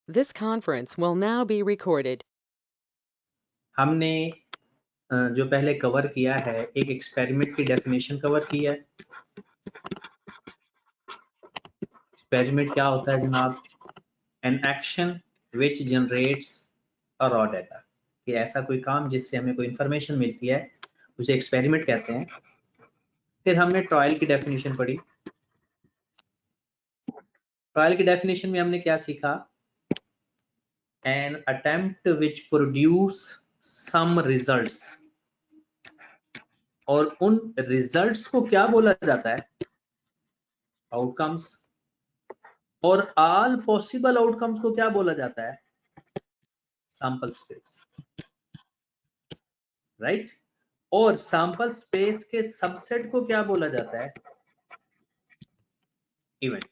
This conference will now be recorded. हमने जो पहले कवर किया है, एक एक्सपेरिमेंट की डेफिनेशन कवर की है। एक्सपेरिमेंट क्या होता है जनाब? An action which generates a raw data, कि ऐसा कोई काम जिससे हमें कोई इंफॉर्मेशन मिलती है उसे एक्सपेरिमेंट कहते हैं। फिर हमने ट्रायल की डेफिनेशन पढ़ी। ट्रायल की डेफिनेशन में हमने क्या सीखा? An attempt which produce some results, और उन रिजल्ट्स को क्या बोला जाता है? आउटकम्स। और ऑल पॉसिबल आउटकम्स को क्या बोला जाता है? Sample space, right. और सैंपल स्पेस के सबसेट को क्या बोला जाता है? इवेंट।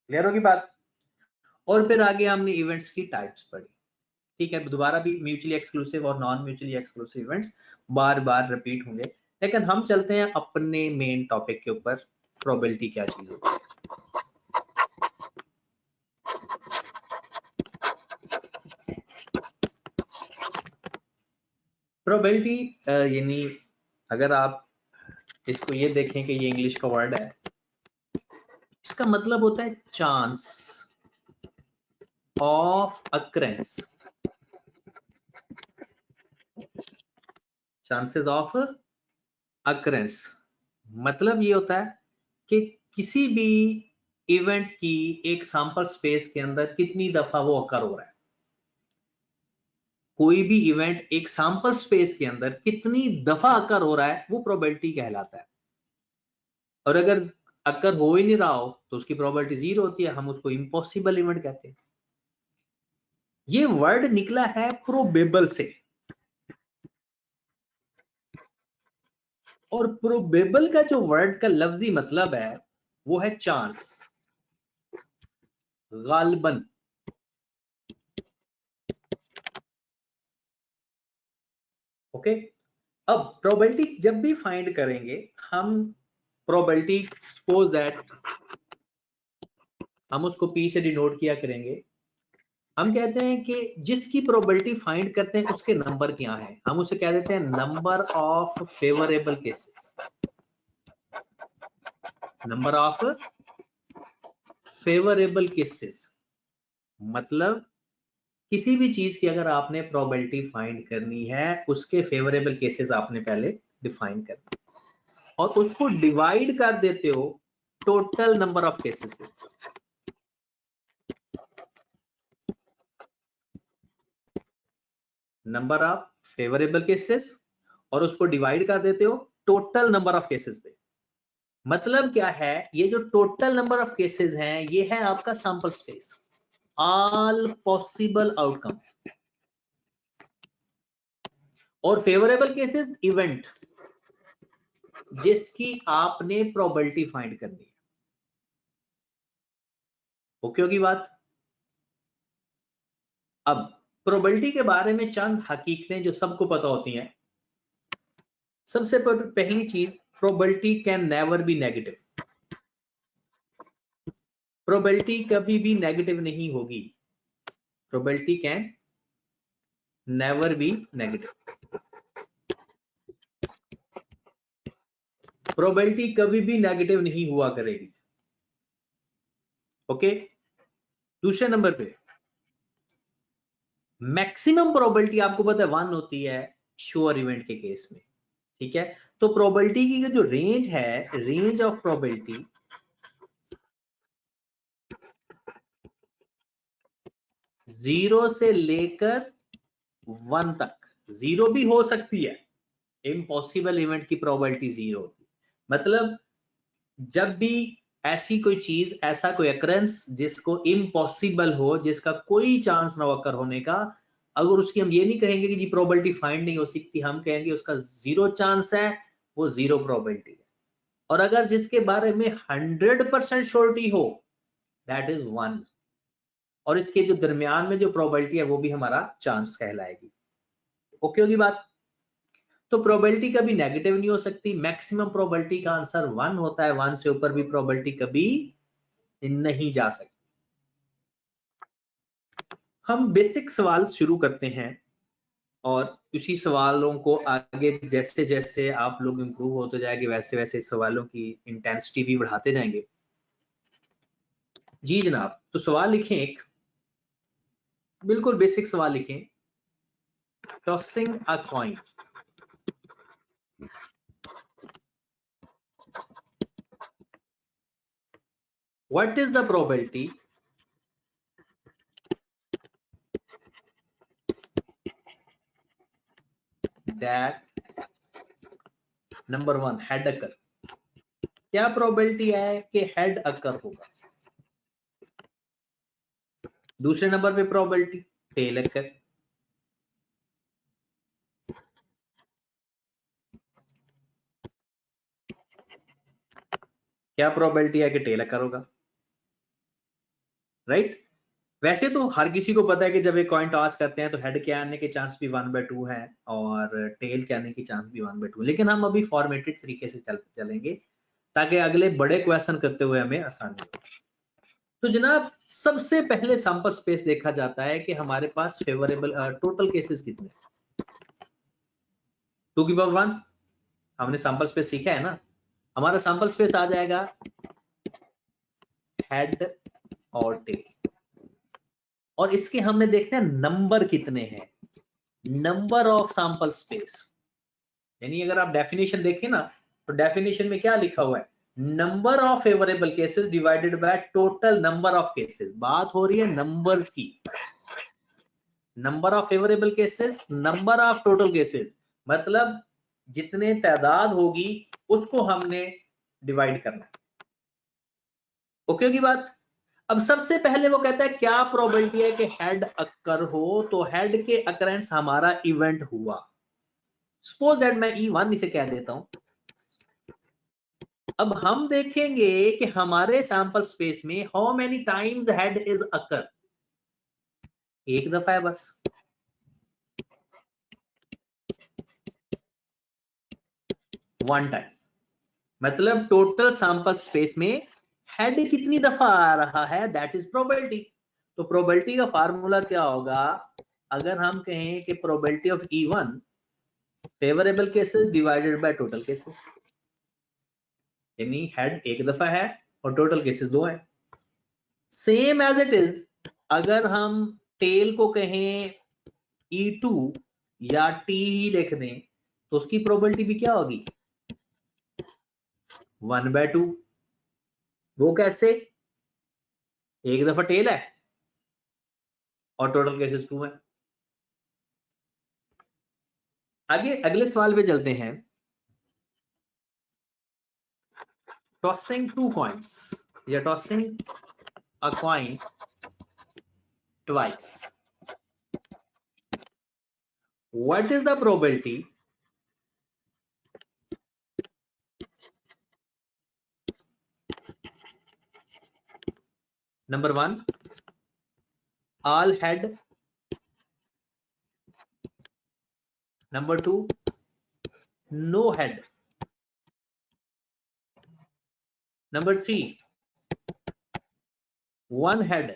क्लियर होगी बात? और फिर आगे हमने इवेंट्स की टाइप्स पढ़ी। ठीक है, दोबारा भी म्यूचुअली एक्सक्लूसिव और नॉन म्यूचुअली एक्सक्लूसिव इवेंट्स बार बार रिपीट होंगे, लेकिन हम चलते हैं अपने मेन टॉपिक के ऊपर। प्रोबेबिलिटी क्या चीज होती है? प्रोबेबिलिटी यानी अगर आप इसको ये देखें कि ये इंग्लिश का वर्ड है, इसका मतलब होता है chance of occurrence. Chances of occurrence मतलब ये होता है कि किसी भी इवेंट की एक सैंपल स्पेस के अंदर कितनी दफा वो अकर हो रहा है। कोई भी इवेंट एक सैंपल स्पेस के अंदर कितनी दफा अकर हो रहा है वो प्रोबेबिलिटी कहलाता है। और अगर अकर हो ही नहीं रहा हो तो उसकी प्रोबेबिलिटी जीरो होती है, हम उसको इम्पॉसिबल इवेंट कहते हैं। ये वर्ड निकला है प्रोबेबल से, और प्रोबेबल का जो वर्ड का लफ्जी मतलब है वो है चांस, गालिबन। ओके, अब प्रोबेबिलिटी जब भी फाइंड करेंगे हम, प्रोबेबिलिटी सपोज दैट हम उसको P से डिनोट किया करेंगे। हम कहते हैं कि जिसकी प्रोबेबिलिटी फाइंड करते हैं उसके नंबर क्या है, हम उसे कह देते हैं number of favourable cases. Number of favourable cases मतलब किसी भी चीज की अगर आपने प्रोबेबिलिटी फाइंड करनी है उसके फेवरेबल केसेस आपने पहले डिफाइन करना, और उसको डिवाइड कर देते हो टोटल नंबर ऑफ केसेस पे। नंबर ऑफ फेवरेबल केसेस और उसको डिवाइड कर देते हो टोटल नंबर ऑफ केसेस पे। मतलब क्या है? ये जो टोटल नंबर ऑफ केसेस हैं ये है आपका sample space, all possible outcomes. और फेवरेबल केसेस इवेंट जिसकी आपने प्रोबेबिलिटी फाइंड करनी है। ओके होगी बात? अब प्रोबेबिलिटी के बारे में चंद हकीकतें जो सबको पता होती हैं। सबसे पहली चीज, probability can never be negative. Probability कभी भी नेगेटिव नहीं होगी। Probability can never be negative. Probability कभी भी नेगेटिव नहीं हुआ करेगी। ओके, दूसरे नंबर पे मैक्सिमम प्रोबेबिलिटी आपको पता है 1 होती है श्योर इवेंट के केस में। ठीक है, तो प्रोबेबिलिटी की जो रेंज है, रेंज ऑफ प्रोबेबिलिटी 0 से लेकर 1 तक, 0 भी हो सकती है। इम्पॉसिबल इवेंट की प्रोबेबिलिटी 0 होती है। मतलब जब भी ऐसी कोई चीज, ऐसा कोई अकरेंस जिसको इम्पॉसिबल हो, जिसका कोई चांस ना अकर होने का, अगर उसकी हम ये नहीं कहेंगे कि जी प्रोबेबिलिटी फाइंड नहीं हो सकती, हम कहेंगे उसका 0 चांस है, वो 0 प्रोबेबिलिटी है। और अगर जिसके बारे में 100% श्योरिटी हो, दैट इज 1। और इसके जो दरमियान में जो प्रोबेबिलिटी है वो भी हमारा चांस कहलाएगी। ओके होगी बात? तो प्रोबेबिलिटी कभी नेगेटिव नहीं हो सकती। मैक्सिमम प्रोबेबिलिटी का आंसर 1 होता है, 1 से ऊपर भी प्रोबेबिलिटी कभी नहीं जा सकती। हम बेसिक सवाल शुरू करते हैं और उसी सवालों को आगे जैसे जैसे आप लोग इम्प्रूव होते जाएंगे वैसे वैसे सवालों की इंटेंसिटी भी बढ़ाते जाएंगे। जी जनाब, तो सवाल लिखें, एक बिल्कुल बेसिक सवाल लिखें। Tossing a coin, what is the probability that number 1 head occur, क्या प्रोबेबिलिटी है कि हेड अकर होगा। दूसरे नंबर पे प्रोबेबिलिटी टेल अकर, क्या प्रोबेबिलिटी है कि टेल अकर होगा, राइट। वैसे तो हर किसी को पता है कि जब एक कॉइन टॉस करते हैं तो हेड के आने के चांस भी 1/2 है और टेल के आने के चांस भी 1/2, लेकिन हम अभी फॉर्मेटेड तरीके से चलेंगे ताकि अगले बड़े क्वेश्चन करते हुए हमें आसानी हो। तो जनाब सबसे पहले सैंपल स्पेस देखा जाता है कि हमारे पास फेवरेबल टोटल केसेस कितने, 2 की पावर 1 हमने सैंपल स्पेस सीखा है ना। हमारा सैंपल स्पेस आ जाएगा हेड और टेल, और इसके हमने देखना है नंबर कितने हैं, नंबर ऑफ सैंपल स्पेस। यानी अगर आप डेफिनेशन देखें ना तो डेफिनेशन में क्या लिखा हुआ है, number of favourable cases divided by total number of cases. बात हो रही है नंबर्स की, number of favourable cases, number of total cases, मतलब जितने तादाद होगी उसको हमने डिवाइड करना है। ओके होगी बात। अब सबसे पहले वो कहता है क्या प्रोबेबिलिटी है कि हेड अकर हो, तो हेड के अकरेंस हमारा इवेंट हुआ। सपोज दैट मैं E1 इसे कह देता हूं। अब हम देखेंगे कि हमारे सैंपल स्पेस में how many times head is occur, एक दफा है बस। वन टाइम, मतलब टोटल सैंपल स्पेस में हेड कितनी दफा आ रहा है, दैट इज प्रोबेबिलिटी। तो प्रोबेबिलिटी का फार्मूला क्या होगा, अगर हम कहें कि probability of E1 favourable cases divided by total cases, यानी हेड एक दफा है और टोटल केसेस 2 है। सेम एज इट इज अगर हम टेल को कहें E2 या T ही लिख दें तो उसकी प्रोबेबिलिटी भी क्या होगी, 1/2। वो कैसे, एक दफा टेल है और टोटल केसेस 2 है। आगे अगले सवाल पे चलते हैं। टॉसिंग 2 कॉइन्स या tossing a coin twice, what is the probability number 1 all head, number 2 no head, number 3 one head,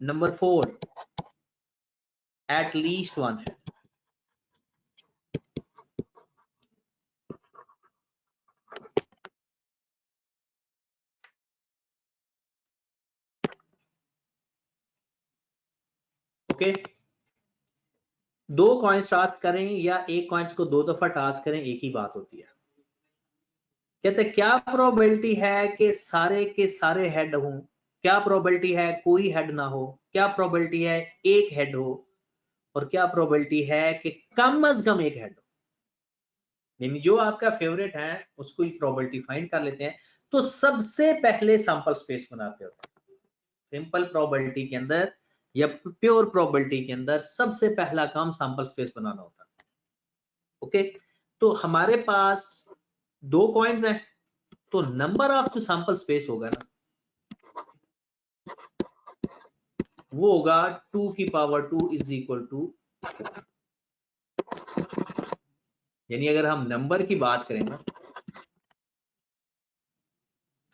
number 4 at least one head। Okay, दो कॉइन्स टास्क करें या एक कॉइन्स को 2 दफा टास्क करें, एक ही बात होती है। कहते क्या प्रोबेबिलिटी है कि सारे के सारे हेड हों, क्या प्रोबेबिलिटी है कोई हेड ना हो, क्या प्रोबेबिलिटी है एक हेड हो, और क्या प्रोबेबिलिटी है कि कम अज कम एक हेड हो। यानी जो आपका फेवरेट है उसको ही प्रोबेबिलिटी फाइंड कर लेते हैं। तो सबसे पहले सैंपल स्पेस बनाते होते हैं। सिंपल प्रोबेबिलिटी के अंदर या प्योर प्रोबेबिलिटी के अंदर सबसे पहला काम सैंपल स्पेस बनाना होता है। ओके, तो हमारे पास 2 कॉइन्स हैं, तो नंबर ऑफ जो सैंपल स्पेस होगा ना वो होगा 2 की पावर 2 इज इक्वल टू 4। यानी अगर हम नंबर की बात करें ना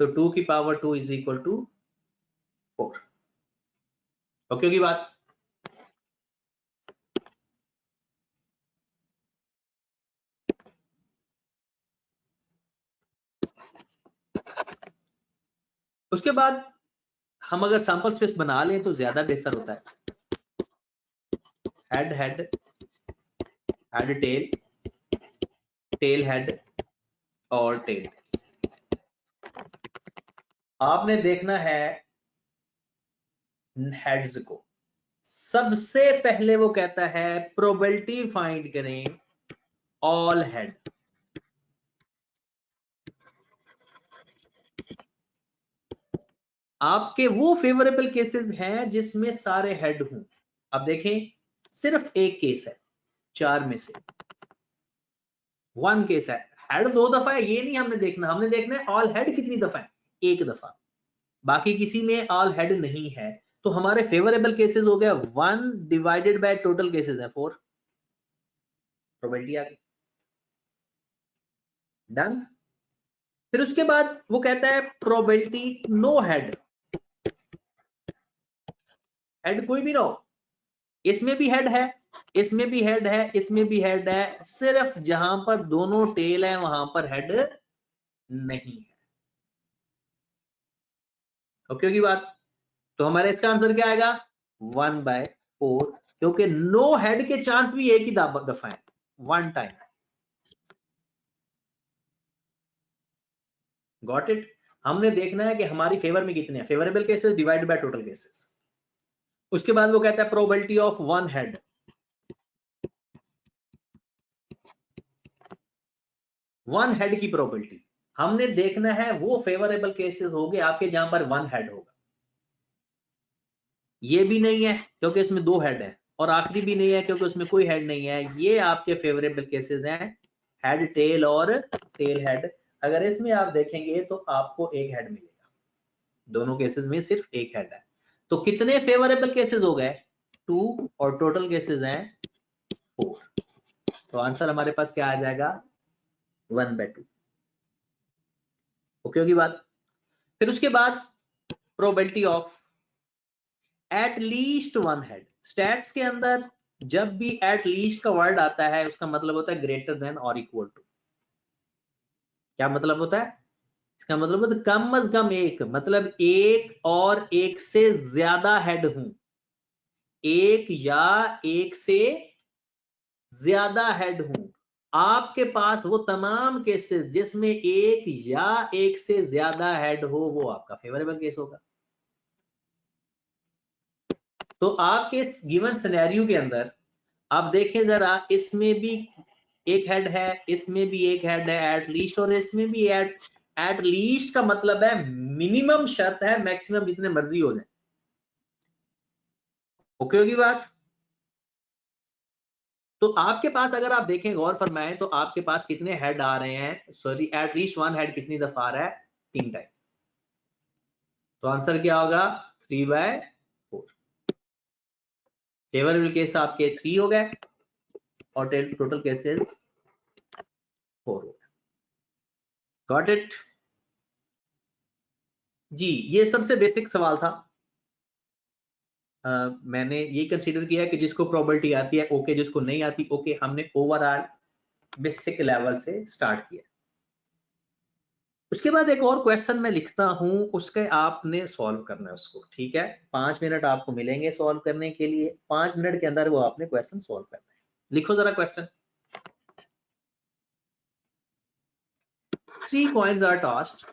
तो 2 की power 2 is equal to 4। Okay होगी बात। उसके बाद हम अगर सैंपल स्पेस बना लें तो ज्यादा बेहतर होता है। Head head head tail, tail head और टेल। आपने देखना है हेड्स को, सबसे पहले वो कहता है प्रोबेबिलिटी फाइंड करें ऑल हेड। आपके वो फेवरेबल केसेस हैं जिसमें सारे हेड हों। अब देखें सिर्फ एक केस है 4 में से, 1 केस है। हेड 2 दफा है ये नहीं हमने देखना, हमने देखना है ऑल हेड कितनी दफा है, 1 दफा। बाकी किसी में ऑल हेड नहीं है तो हमारे फेवरेबल केसेस हो गया 1 डिवाइडेड बाय टोटल केसेस है 4। प्रोबेबिलिटी आ गई। डन। फिर उसके बाद वो कहता है प्रोबेबिलिटी नो हेड, हेड कोई भी ना हो। इसमें भी हेड है, इसमें भी हेड है, इसमें भी हेड है, सिर्फ जहां पर दोनों टेल है वहां पर हेड नहीं है। ओके होगी बात। तो हमारा इसका आंसर क्या आएगा 1/4, क्योंकि नो हेड के चांस भी एक ही दफा है, 1 टाइम। Got it. हमने देखना है कि हमारी फेवर में कितने हैं, favourable cases divide by total cases. उसके बाद वो कहता है प्रोबेबिलिटी ऑफ 1 हेड, 1 हेड की प्रोबेबिलिटी। हमने देखना है वो फेवरेबल केसेस होंगे आपके जहां पर 1 हेड होगा। ये भी नहीं है क्योंकि इसमें 2 हेड है, और आखिरी भी नहीं है क्योंकि उसमें कोई हेड नहीं है। ये आपके फेवरेबल केसेस हैं, हेड टेल और टेल हेड। अगर इसमें आप देखेंगे तो आपको एक हेड मिलेगा, दोनों केसेस में सिर्फ एक हेड है। तो कितने फेवरेबल केसेस हो गए 2, और टोटल केसेस हैं 4। तो आंसर हमारे पास क्या आ जाएगा 1/2। ओके होगी बात। फिर उसके बाद probability of at least 1 head. Stats के अंदर जब भी एट लीस्ट का वर्ड आता है उसका मतलब होता है ग्रेटर देन और इक्वल टू। क्या मतलब होता है इसका? मतलब होता है कम अज कम एक, मतलब एक और एक से ज्यादा हेड हूं, एक या एक से ज्यादा हेड हूं। आपके पास वो तमाम केसेस जिसमें एक या एक से ज्यादा हेड हो वो आपका फेवरेबल केस होगा। तो आपके इस गिवन सिनेरियो के अंदर आप देखें जरा, इसमें भी एक हेड है, इसमें भी एक हेड है एट लीस्ट, और इसमें भी एट लीस्ट का मतलब है मिनिमम शर्त है, मैक्सिमम जितने मर्जी हो जाए। ओके होगी बात। तो आपके पास अगर आप देखें गौर फरमाएं तो आपके पास कितने हेड आ रहे हैं, सॉरी एट लीस्ट 1 हेड कितनी दफा आ रहा है 3 टाइम। तो आंसर क्या होगा 3/4। फेवरेबल केस आपके 3 हो गए और टोटल केसेस 4 हो गए। गॉट इट जी। ये सबसे बेसिक सवाल था। मैंने ये कंसीडर किया कि जिसको प्रोबेबिलिटी आती है ओके, जिसको नहीं आती ओके। हमने ओवरऑल बेसिक लेवल से स्टार्ट किया। उसके बाद एक और क्वेश्चन मैं लिखता हूं, उसके आपने सॉल्व करना है उसको, ठीक है। 5 मिनट आपको मिलेंगे सॉल्व करने के लिए। 5 मिनट के अंदर वो आपने क्वेश्चन सॉल्व करना है। लिखो जरा question. 3 coins are tossed.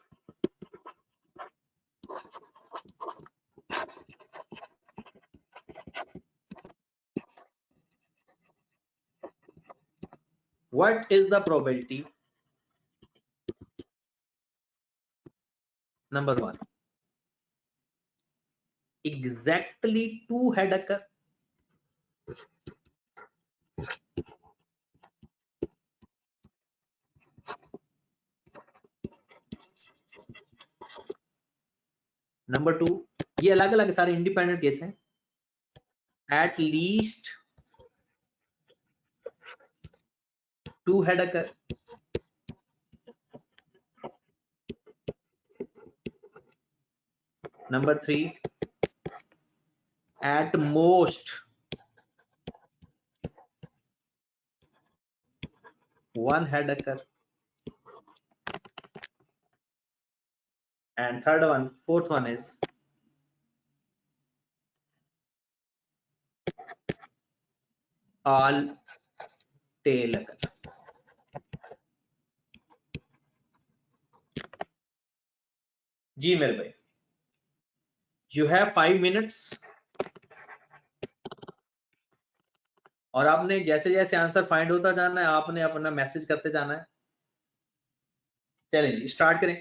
What is the probability? Number 1, exactly 2 head occur. Number 2, ये अलग अलग सारे इंडिपेंडेंट केस हैं। At least 2 head occur. Number 3, at most 1 head occur. And fourth one is all tail occur. जी मेरे भाई, you have 5 minutes और आपने जैसे जैसे आंसर फाइंड होता जाना है, आपने अपना मैसेज करते जाना है। चलें जी, स्टार्ट करें।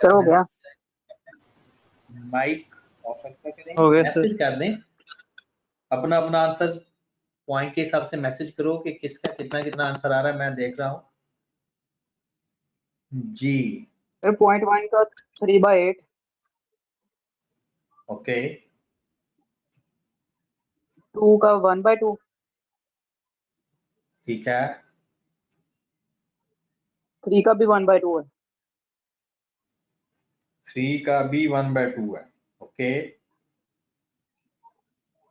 सर हो गया, माइक ऑफ करें, हो गया सर। मैसेज कर दें, अपना अपना आंसर पॉइंट के हिसाब से मैसेज करो कि किसका कितना कितना आंसर आ रहा है, मैं देख रहा हूँ। जी। फिर 0.1 का 3/8, ओके 2 का 1/2, ठीक है, 3 का भी 1/2 है, 3 का भी 1/2 है। ओके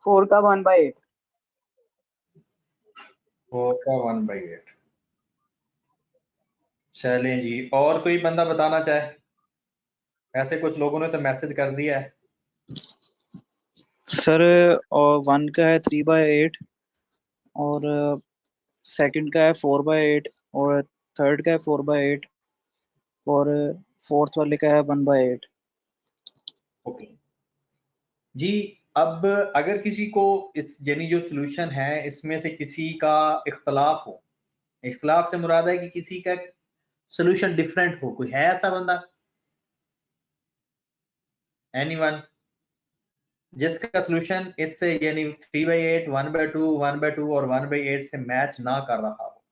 4 का 1/8, 4 का 1/8। चलें जी, और कोई बंदा बताना चाहे? ऐसे कुछ लोगों ने तो मैसेज कर दिया है। सर और 1 का है 3/8 और सेकंड का है 4/8 और थर्ड का है 4/8 और फोर्थ वाले का है 1/8। ओके जी, अब अगर किसी को इस यानी जो सोल्यूशन है इसमें से किसी का इख्तलाफ हो, इख्तलाफ से मुराद है कि किसी का सोल्यूशन डिफरेंट हो, कोई है ऐसा बंदा? एनीवन जिसका सोल्यूशन इससे यानी 3/8, 1/2, 1/2 और 1/8 से मैच ना कर रहा हो?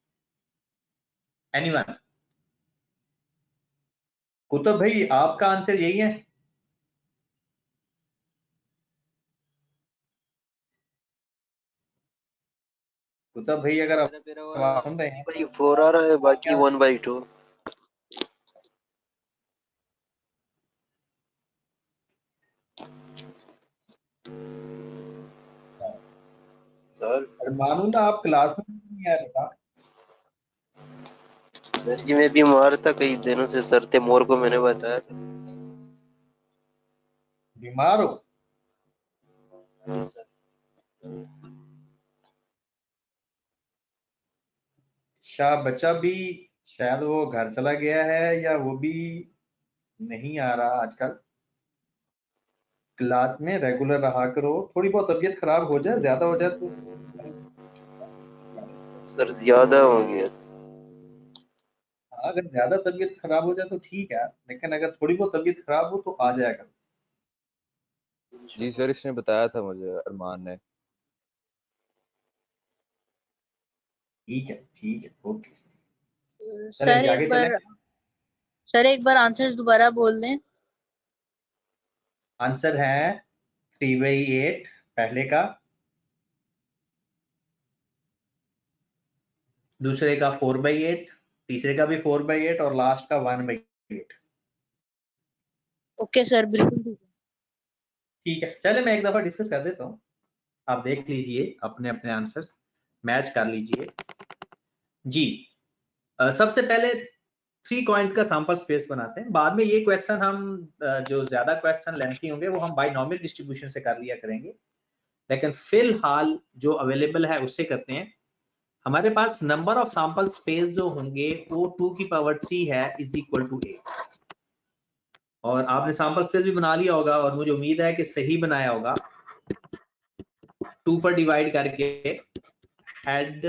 एनीवन? कुतुब भाई आपका आंसर यही है? कुतुब भाई अगर आप सुन रहे हैं भाई 4 आ रहा है, बाकी 1/2। सर मानूल्लाह आप क्लास में नहीं आए बेटा? सर जी मैं बीमार था कई दिनों से, सर तैमूर को मैंने बताया था। बीमार हो? जी सर। शाह बच्चा भी शायद वो घर चला गया है या वो भी नहीं आ रहा आजकल क्लास में। रेगुलर रहा करो, थोड़ी बहुत तबीयत खराब हो जाए, ज्यादा हो जाए तो सर ज्यादा हो गया। हाँ, अगर ज्यादा तबीयत खराब हो जाए तो ठीक है, लेकिन अगर थोड़ी बहुत तबीयत खराब हो तो आ जाया करो। जी सर, इसने बताया था मुझे, अरमान ने। ठीक है ठीक है, ओके। सर चलें जी, आगे चलें। एक बार आंसर्स दोबारा बोल दें। आंसर है 3/8 पहले का, दूसरे का 4/8, तीसरे का भी 4/8 और लास्ट का 1/8। ओके सर, बिल्कुल ठीक है। ठीक है, चले मैं एक दफा डिस्कस कर देता हूँ, आप देख लीजिए अपने अपने आंसर्स मैच कर लीजिए जी। सबसे पहले 3 कॉइन्स का सैंपल स्पेस बनाते हैं, बाद में ये क्वेश्चन हम जो ज्यादा क्वेश्चन लेंथी होंगे वो हम बाइनॉमियल डिस्ट्रीब्यूशन से कर लिया करेंगे, लेकिन फिलहाल जो अवेलेबल है उससे करते हैं। हमारे पास नंबर ऑफ सैंपल स्पेस जो होंगे वो 2⁻³ है इज इक्वल टू 8, और आपने सैंपल स्पेस भी बना लिया होगा और मुझे उम्मीद है कि सही बनाया होगा। 2 पर डिवाइड करके हेड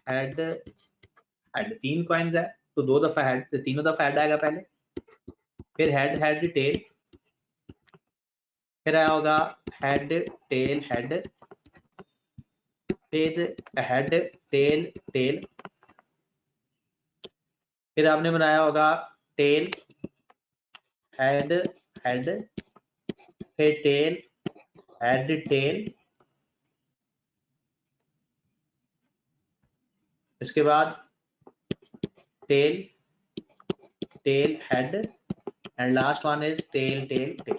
हेड हेड 3 कॉइन्स है तो 2 दफा हेड, तो तीनों दफा हेड आएगा पहले, फिर हेड हेड टेल, फिर आया होगा हेड टेल हेड, फिर हेड टेल टेल, फिर आपने बनाया होगा टेल हेड हेड, फिर टेल हेड टेल, इसके बाद tail tail head and last one is tail tail tail.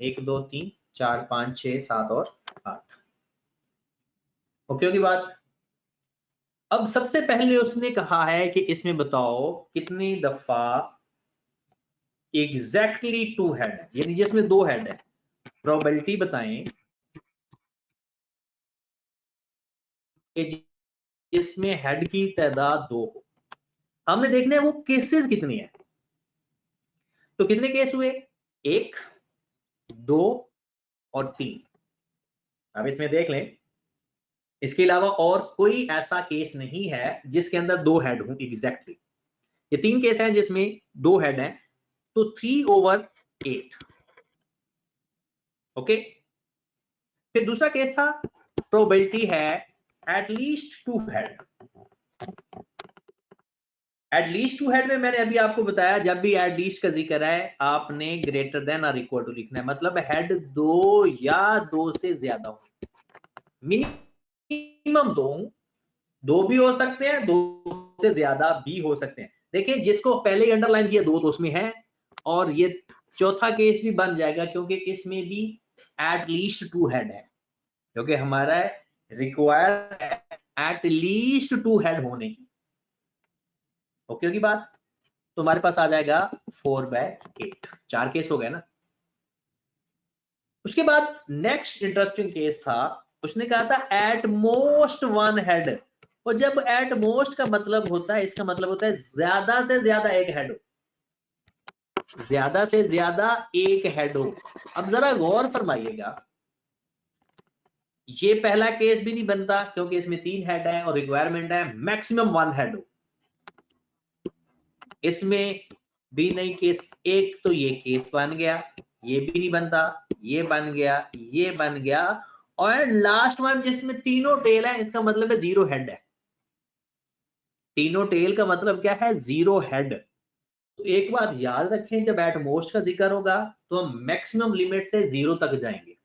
1 2 3 4 5 6 7 और 8। ओके होगी बात? अब सबसे पहले उसने कहा है कि इसमें बताओ कितनी दफा एग्जैक्टली 2 हेड है, यानी जिसमें 2 हेड है। प्रोबेबिलिटी बताएं कि जिसमें हेड की तादाद 2 हो। हमने देखना है वो केसेस कितनी है। तो कितने केस हुए? 1 2 और 3। अब इसमें देख लें, इसके अलावा और कोई ऐसा केस नहीं है जिसके अंदर 2 हेड हों एग्जैक्टली। ये 3 केस हैं जिसमें 2 हेड हैं, तो 3/8। ओके, फिर दूसरा केस था प्रोबेबिलिटी है at least 2 head. At least to head में मैंने अभी आपको बताया, जब भी एटलीस्ट का जिक्र है आपने ग्रेटर देन और इक्वल टू लिखना है, मतलब हेड 2 या 2 से ज्यादा हो, मिनिमम 2 भी हो सकते हैं, 2 से ज्यादा भी हो सकते हैं। देखिए जिसको पहले ही अंडरलाइन किया 2 तो उसमें है, और ये चौथा केस भी बन जाएगा क्योंकि इसमें भी एटलीस्ट 2 हेड है, क्योंकि हमारा रिक्वायर्ड एटलीस्ट 2 हेड होने की। ओके होगी बात? तो हमारे पास आ जाएगा 4/8। 4 केस हो गए ना। उसके बाद नेक्स्ट इंटरेस्टिंग केस था, उसने कहा था एट मोस्ट 1 हेड। और जब एट मोस्ट का मतलब होता है, इसका मतलब होता है ज्यादा से ज्यादा एक हेड हो, ज्यादा से ज्यादा एक हेड हो। अब जरा गौर फरमाइएगा, ये पहला केस भी नहीं बनता क्योंकि इसमें 3 हेड है और रिक्वायरमेंट है मैक्सिमम 1 हेड हो। इसमें भी नहीं केस, एक तो ये केस बन गया, ये भी नहीं बनता, ये बन गया, ये बन गया, और लास्ट वन जिसमें तीनों टेल है, इसका मतलब है 0 हेड है। तीनों टेल का मतलब क्या है? 0 हेड। तो एक बात याद रखें, जब एट मोस्ट का जिक्र होगा तो हम मैक्सिमम लिमिट से 0 तक जाएंगे,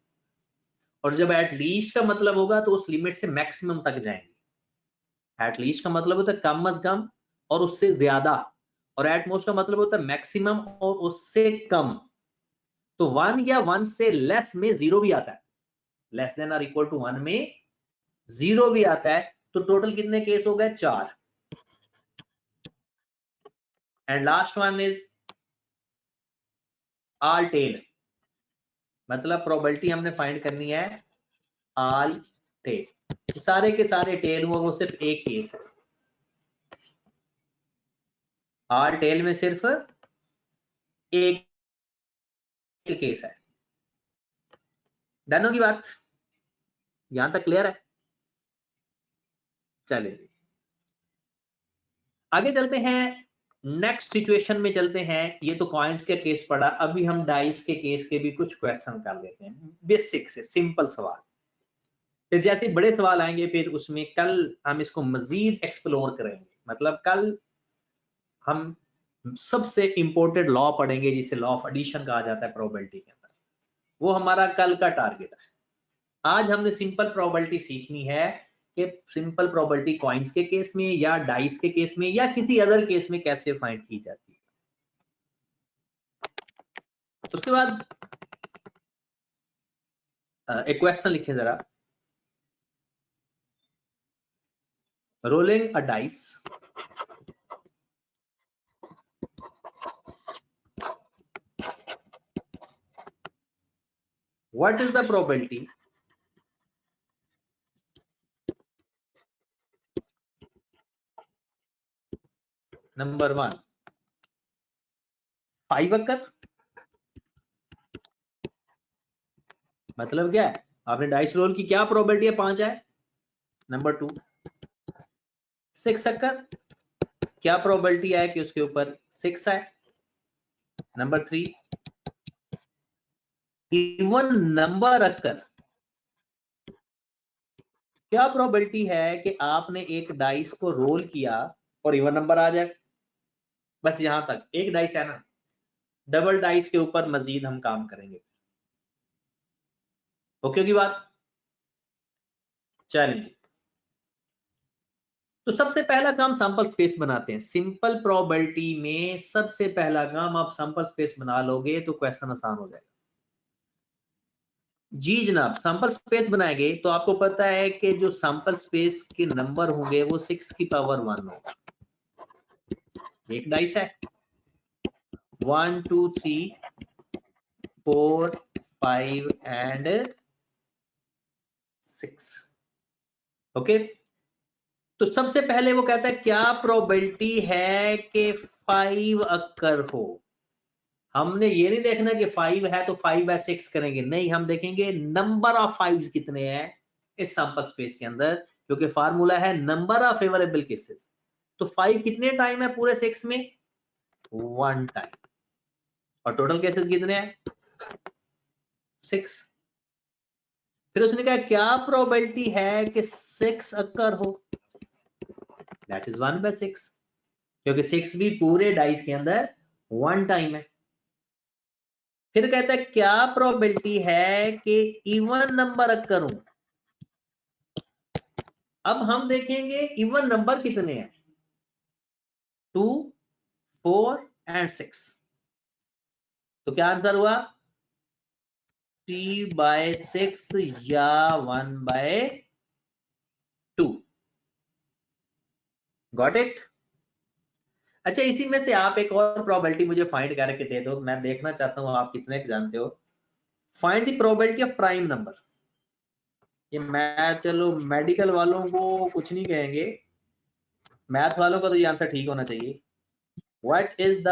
और जब एट लीस्ट का मतलब होगा तो उस लिमिट से मैक्सिमम तक जाएंगे। एट लीस्ट का मतलब होता है कम अज कम और उससे ज्यादा, और एट मोस्ट का मतलब होता है मैक्सिमम और उससे कम। तो 1 या 1 से लेस में 0 भी आता है, लेस देन और इक्वल टू 1 में 0 भी आता है। तो टोटल कितने केस हो गए? 4। And last one is all tail, मतलब प्रोबेबिलिटी हमने फाइंड करनी है ऑल टेल। सारे के सारे टेल हुआ, वो सिर्फ एक केस है। ऑल टेल में सिर्फ एक केस है। डन होगी बात? यहां तक क्लियर है? चलिए आगे चलते हैं, नेक्स्ट सिचुएशन में चलते हैं। ये तो कॉइन्स के केस पढ़ा, अभी हम डाइस के केस के भी कुछ क्वेश्चन कर लेते हैं, बेसिक से सिंपल सवाल। फिर जैसे बड़े सवाल आएंगे फिर उसमें कल हम इसको मजीद एक्सप्लोर करेंगे। मतलब कल हम सबसे इंपॉर्टेंट लॉ पढ़ेंगे जिसे लॉ ऑफ एडिशन कहा जाता है प्रोबेबिलिटी के अंदर, वो हमारा कल का टारगेट है। आज हमने सिंपल प्रोबेबिलिटी सीखनी है कि सिंपल प्रोबेबिलिटी कॉइन्स के केस में या डाइस के केस में या किसी अदर केस में कैसे फाइंड की जाती है। उसके बाद एक क्वेश्चन लिखे जरा, rolling a dice what is the probability number 1 5 occur. मतलब क्या है? आपने डाइस रोल की, क्या प्रोबेबिलिटी है 5 है? नंबर 2 6 अक्कर, क्या प्रोबेबिलिटी है कि उसके ऊपर 6 है? नंबर 3 इवन नंबर अक्कर, क्या प्रोबेबिलिटी है कि आपने एक डाइस को रोल किया और इवन नंबर आ जाए? बस यहां तक, एक डाइस है ना, डबल डाइस के ऊपर मजीद हम काम करेंगे। ओके की बात? चलिए, तो सबसे पहला काम सैंपल स्पेस बनाते हैं। सिंपल प्रोबेबिलिटी में सबसे पहला काम आप सैंपल स्पेस बना लोगे तो क्वेश्चन आसान हो जाएगा। जी जनाब, सैंपल स्पेस बनाएंगे तो आपको पता है कि जो सैंपल स्पेस के नंबर होंगे वो 6 की पावर 1 होगा। एक डाइस है 1 2 3 4 5 एंड 6। ओके, तो सबसे पहले वो कहता है क्या प्रोबेबिलिटी है कि 5 अक्कर हो। हमने ये नहीं देखना कि 5 है तो 5/6 करेंगे, नहीं, हम देखेंगे नंबर ऑफ 5 कितने हैं इस सैंपल स्पेस के अंदर, क्योंकि फार्मूला है नंबर ऑफ फेवरेबल केसेस। तो 5 कितने टाइम है पूरे 6 में? 1 टाइम। और टोटल केसेस कितने हैं? 6। फिर उसने कहा क्या प्रोबेबिलिटी है कि 6 अक्कर हो? That is 1/6। क्योंकि 6 भी पूरे डाइस के अंदर 1 टाइम है। फिर कहता है क्या प्रोबेबिलिटी है कि इवन नंबर करूं। अब हम देखेंगे इवन नंबर कितने हैं, 2, 4 एंड 6। तो क्या आंसर हुआ, 3/6 या 1/2। Got it. अच्छा, इसी में से आप एक और प्रोबेबिलिटी मुझे फाइंड करके दे दो, मैं देखना चाहता हूं आप कितने जानते हो। Find the probability of prime number. ये मैं चलो मेडिकल वालों को कुछ नहीं कहेंगे, मैथ वालों का तो ये आंसर ठीक होना चाहिए। What is the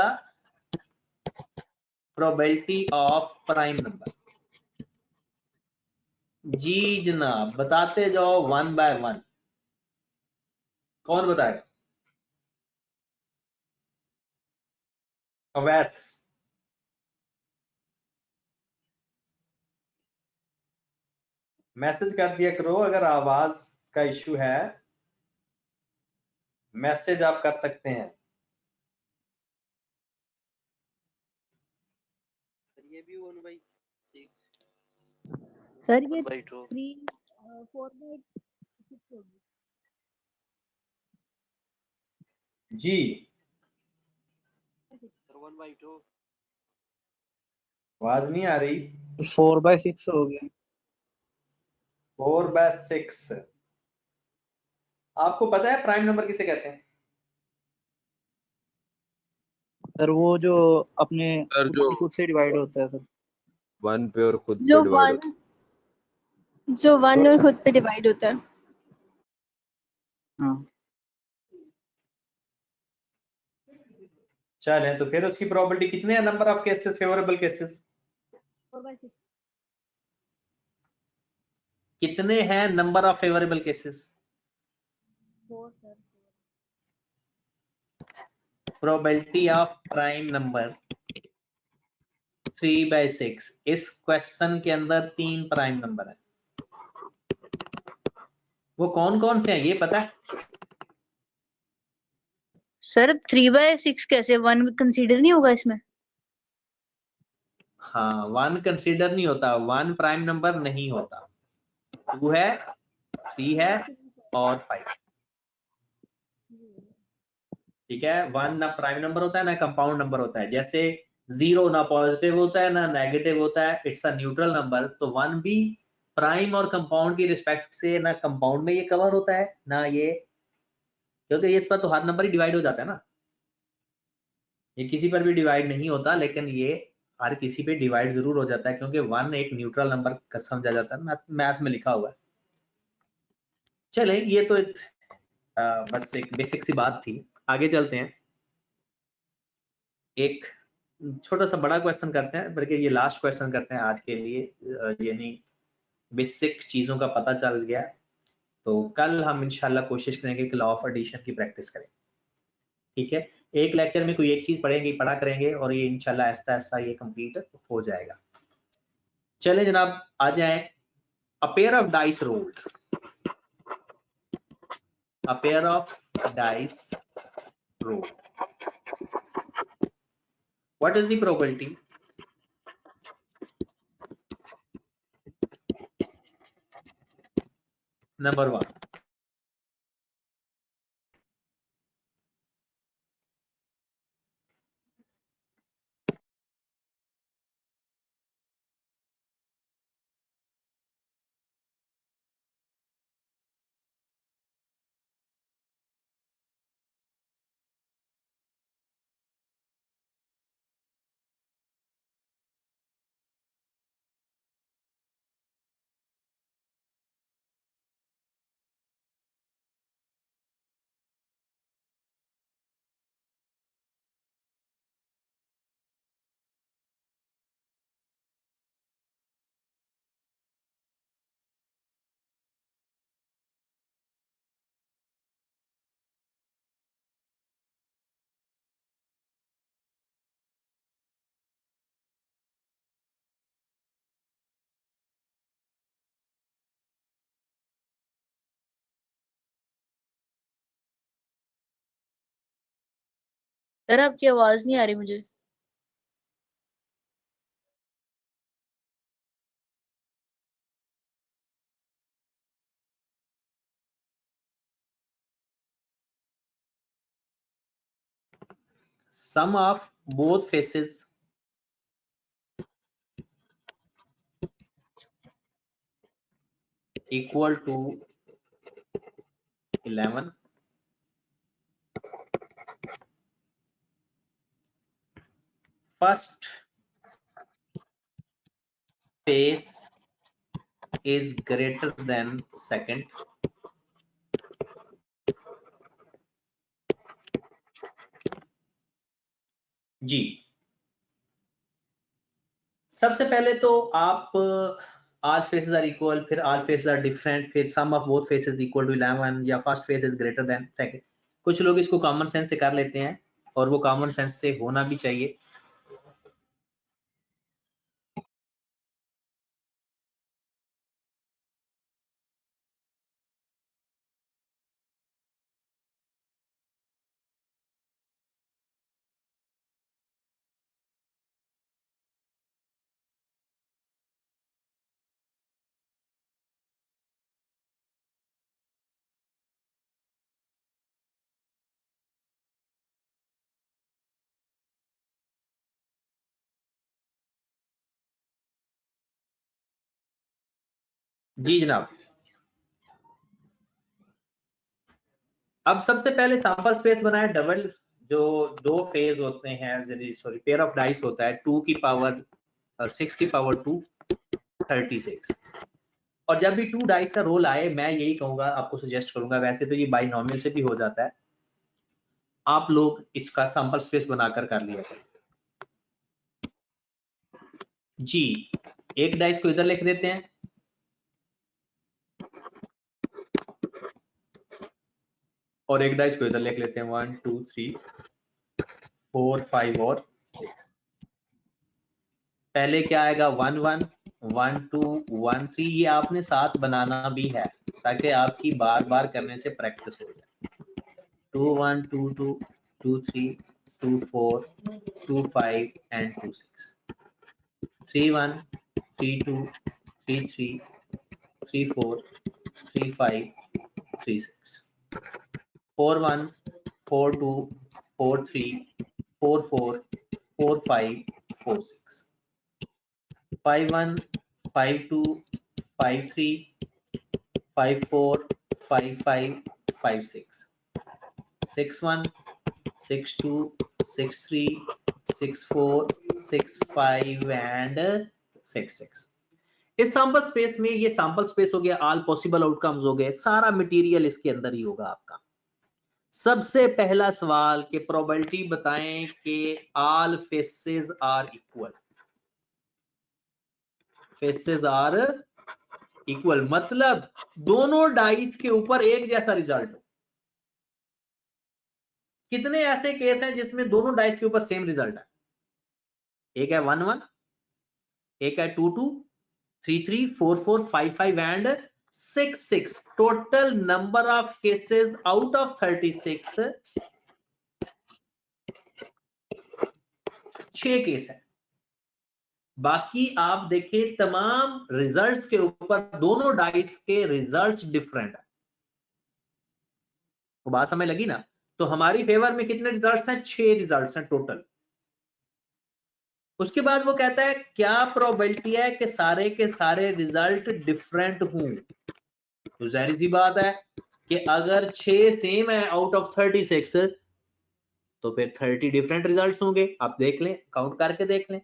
probability of prime number? जी जनाब, बताते जाओ 1 बाय 1। कौन बताएगा? अवैस। मैसेज कर दिया करो, अगर आवाज का इश्यू है मैसेज आप कर सकते हैं। ये भी 1/6 सर ये 1/2 3 4/6 होगी। जी 1/2 आवाज नहीं आ रही। 4/6 हो गया। 4/6। आपको पता है प्राइम नंबर किसे कहते हैं? सर वो जो अपने सर जो खुद से डिवाइड होता है सर। 1 पे और खुद जो पे डिवाइड होता जो 1 और खुद पे डिवाइड होता है। हाँ चलें, तो फिर उसकी प्रोबेबिलिटी कितने हैं, number of cases, favourable cases 4/6 कितने हैं, number of favourable cases? 4 sir. Probability of prime number 3/6। इस क्वेश्चन के अंदर 3 प्राइम नंबर है, वो कौन कौन से हैं ये पता है? सर 3/6 कैसे, 1 कंसीडर नहीं होगा इसमें? हाँ, 1 कंसीडर नहीं होता, 1 प्राइम नंबर नहीं होता। 2 है, 3 है और 5। ठीक है, 1 ना प्राइम नंबर होता है ना कंपाउंड नंबर होता है। जैसे 0 ना पॉजिटिव होता है ना नेगेटिव होता है, इट्स अ न्यूट्रल नंबर। तो 1 भी प्राइम और कंपाउंड की रिस्पेक्ट से ना कंपाउंड में ये कवर होता है ना ये, क्योंकि ये इस पर तो हर नंबर ही डिवाइड हो जाता है ना, ये किसी पर भी डिवाइड नहीं होता, लेकिन ये हर किसी पे डिवाइड जरूर हो जाता है क्योंकि 1 एक न्यूट्रल नंबर का समझा जाता है, मैथ में लिखा हुआ है। चले, ये तो बस एक बेसिक सी बात थी। आगे चलते हैं, एक छोटा सा बड़ा क्वेश्चन करते हैं, बल्कि ये लास्ट क्वेश्चन करते हैं आज के लिए। यानी बेसिक चीजों का पता चल गया, तो कल हम इंशाल्लाह कोशिश करेंगे कि लॉ ऑफ एडिशन की प्रैक्टिस करें। ठीक है, एक लेक्चर में कोई एक चीज पढ़ा करेंगे और ये इंशाल्लाह आहिस्ता आहिस्ता ये कंप्लीट हो जाएगा। चले जनाब, आ जाए। A pair of dice rolled, a pair of dice rolled, what is the probability? Number 1, sir आपकी आवाज नहीं आ रही मुझे। sum of both faces equal to 11. First face is greater than second. जी, सबसे पहले तो आप all faces are equal, फिर all faces are different, फिर sum of both faces equal to 11 या first face is greater than second. कुछ लोग इसको कॉमन सेंस से कर लेते हैं और वो कॉमन सेंस से होना भी चाहिए। जी जनाब, अब सबसे पहले सैंपल स्पेस बनाए डबल, जो दो फेज होते हैं, सॉरी पेयर ऑफ डाइस होता है 2 की पावर 6 की पावर 2 36। और जब भी 2 डाइस का रोल आए, मैं यही कहूंगा, आपको सजेस्ट करूंगा, वैसे तो ये बाइनोमियल से भी हो जाता है, आप लोग इसका सैंपल स्पेस बनाकर कर लिया करें। जी, एक डाइस को इधर लिख देते हैं और एक डाइस को इधर लिख लेते हैं 1 2 3 4 5 और 6। पहले क्या आएगा 1 1 1 2 1 3, ये आपने साथ बनाना भी है ताकि आपकी बार बार करने से प्रैक्टिस हो जाए। 2 1 2 2 2 3 2 4 2 5 एंड 2 6, 3 1 3 2 3 3 3 4 3 5 3 6, 4 1 4 2 4 3 4 4 4 5 4 6, 5 1 5 2 5 3 5 4 5 5 5 6, 6 1 6 2 6 3 6 4 6 5 एंड 6 6। इस सैंपल स्पेस में, ये सैंपल स्पेस हो गया, ऑल पॉसिबल आउटकम्स हो गए, सारा मटेरियल इसके अंदर ही होगा आपका। सबसे पहला सवाल कि प्रोबेबिलिटी बताएं कि all faces are equal. Faces are equal मतलब दोनों डाइस के ऊपर एक जैसा रिजल्ट हो। कितने ऐसे केस हैं जिसमें दोनों डाइस के ऊपर सेम रिजल्ट है? एक है 1 1, एक है 2 2 3 3 4 4 5 5 and 6 6। Total number of cases out of 36 6 case है। बाकी आप देखिए तमाम रिजल्ट्स के ऊपर दोनों डाइस के रिजल्ट्स डिफरेंट है। तो बात समझ लगी ना? तो हमारी फेवर में कितने रिजल्ट्स हैं? 6 रिजल्ट्स हैं टोटल। उसके बाद वो कहता है क्या प्रोबेबिलिटी है कि सारे के सारे रिजल्ट डिफरेंट हों। तो जाहिर सी बात है कि अगर 6 सेम है आउट ऑफ 36 तो फिर 30 डिफरेंट रिजल्ट्स होंगे। आप देख लें, काउंट करके देख लें।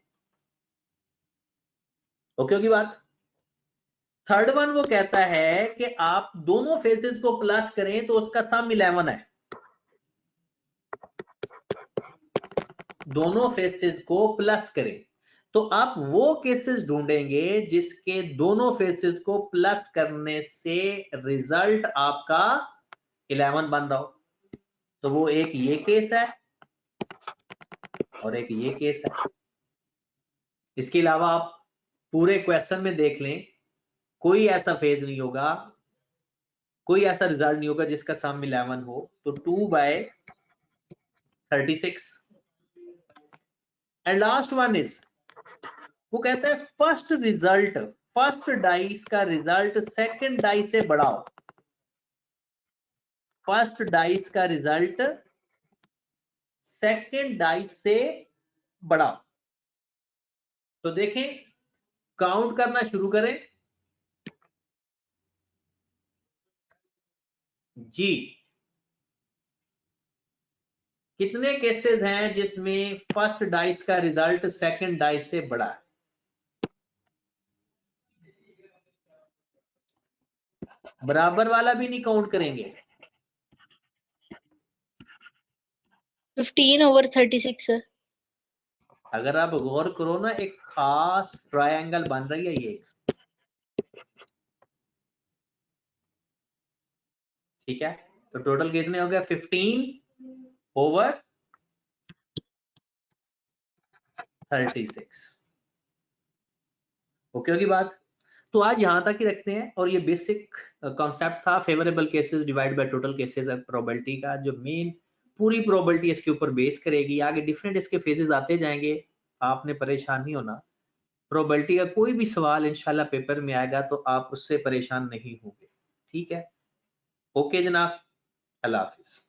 ओके होगी बात? थर्ड वन वो कहता है कि आप दोनों फेसेस को प्लस करें तो उसका सम 11 है। दोनों फेसेस को प्लस करें तो आप वो केसेस ढूंढेंगे जिसके दोनों फेसेस को प्लस करने से रिजल्ट आपका 11 बन रहा हो। तो वो एक ये केस है और एक ये केस है। इसके अलावा आप पूरे क्वेश्चन में देख लें, कोई ऐसा फेज नहीं होगा, कोई ऐसा रिजल्ट नहीं होगा जिसका सम 11 हो। तो 2 by 36 and last one is, वो कहता है फर्स्ट रिजल्ट, फर्स्ट डाइस का रिजल्ट सेकंड डाइस से बड़ा हो। फर्स्ट डाइस का रिजल्ट सेकंड डाइस से बड़ा हो। तो देखें, काउंट करना शुरू करें जी। कितने केसेस हैं जिसमें फर्स्ट डाइस का रिजल्ट सेकंड डाइस से बड़ा है? बराबर वाला भी नहीं काउंट करेंगे। 15/36 सर। अगर आप गौर करो ना, एक खास ट्रायंगल बन रही है ये, ठीक है। तो टोटल कितने हो गए? 15/36। ओके होगी बात। तो आज यहां तक ही रखते हैं, और ये बेसिक कॉन्सेप्ट था favourable cases divide by total cases probability का, जो मेन पूरी प्रोबेबिलिटी इसके ऊपर बेस करेगी। आगे डिफरेंट इसके फेजेस आते जाएंगे, आपने परेशान नहीं होना। प्रोबेबिलिटी का कोई भी सवाल इंशाल्लाह पेपर में आएगा तो आप उससे परेशान नहीं होंगे, ठीक है। ओके जनाब, अल्लाह हाफिज।